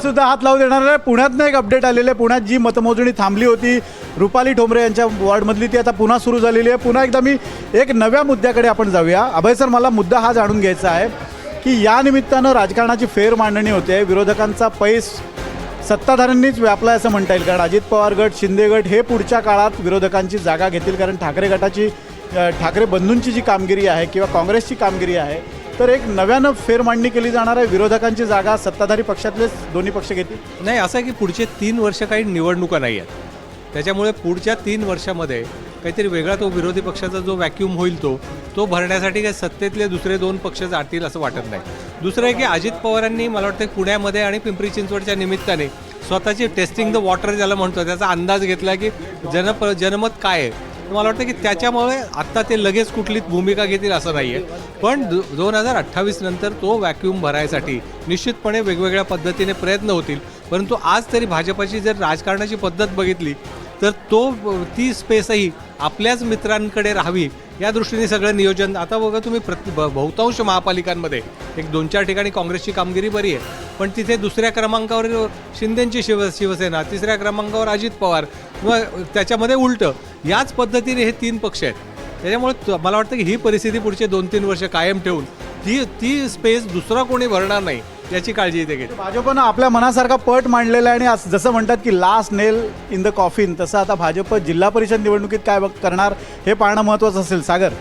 सुद्धा हात लावू देणार आहे. पुण्यातनं एक अपडेट आलेलं आहे. पुण्यात जी मतमोजणी थांबली होती रुपाली ठोंबरे यांच्या वॉर्डमधली, ती आता पुन्हा सुरू झालेली आहे. पुन्हा एकदा मी एक नव्या मुद्द्याकडे आपण जाऊया. अभय सर, मला मुद्दा हा जाणून घ्यायचा आहे की या निमित्तानं राजकारणाची फेर मांडणी होते. विरोधकांचा पैस सत्ताधाऱ्यांनीच व्यापला असं म्हणता येईल, कारण अजित पवार गट, शिंदे गट हे पुढच्या काळात विरोधकांची जागा घेतील. कारण ठाकरे गटाची, ठाकरे बंधूंची जी कामगिरी आहे किंवा काँग्रेसची कामगिरी आहे, तर एक नव्यानं फेरमांडणी केली जाणार आहे. विरोधकांची जागा सत्ताधारी पक्षातलेच दोन्ही पक्ष घेतील. नाही, असं आहे की पुढचे 3 वर्ष काही निवडणुका नाही आहेत. त्याच्यामुळे पुढच्या 3 वर्षामध्ये काहीतरी वेगळा तो विरोधी पक्षाचा जो वॅक्यूम होईल तो भरण्यासाठी काही सत्तेतले दुसरे 2 पक्ष जातील असं वाटत नाही. दुसरं आहे की अजित पवारांनी मला वाटतं पुण्यामध्ये आणि पिंपरी चिंचवडच्या निमित्ताने स्वतःची टेस्टिंग द वॉटर ज्याला म्हणतो त्याचा अंदाज घेतला की जनमत काय आहे. मला वाटतं की त्याच्यामुळे आत्ता ते लगेच कुठली भूमिका घेतील असं नाही आहे. पण 2028 नंतर तो वॅक्यूम भरायसाठी निश्चितपणे वेगवेगळ्या पद्धतीने प्रयत्न होतील. परंतु आज तरी भाजपाची जर राजकारणाची पद्धत बघितली तर ती स्पेसही आपल्याच मित्रांकडे राहावी या दृष्टीने सगळं नियोजन. आता बघा तुम्ही बहुतांश महापालिकांमध्ये 1-2-4 ठिकाणी काँग्रेसची कामगिरी बरी आहे, पण तिथे दुसऱ्या क्रमांकावर शिंदेंची शिवसेना, तिसऱ्या क्रमांकावर अजित पवार, व त्याच्यामध्ये उलटं याच पद्धतीने हे 3 पक्ष आहेत. त्याच्यामुळे मला वाटतं की ही परिस्थिती पुढचे 2-3 वर्ष कायम ठेवून ती स्पेस दुसरा कोणी भरणार नाही याची काळजी इथे घेते. भाजपनं आपल्या मनासारखा पट मांडलेला आहे आणि जसं म्हणतात की last nail in the coffin, तसं आता भाजप जिल्हा परिषद निवडणुकीत काय करणार हे पाहणं महत्त्वाचं असेल. सागर.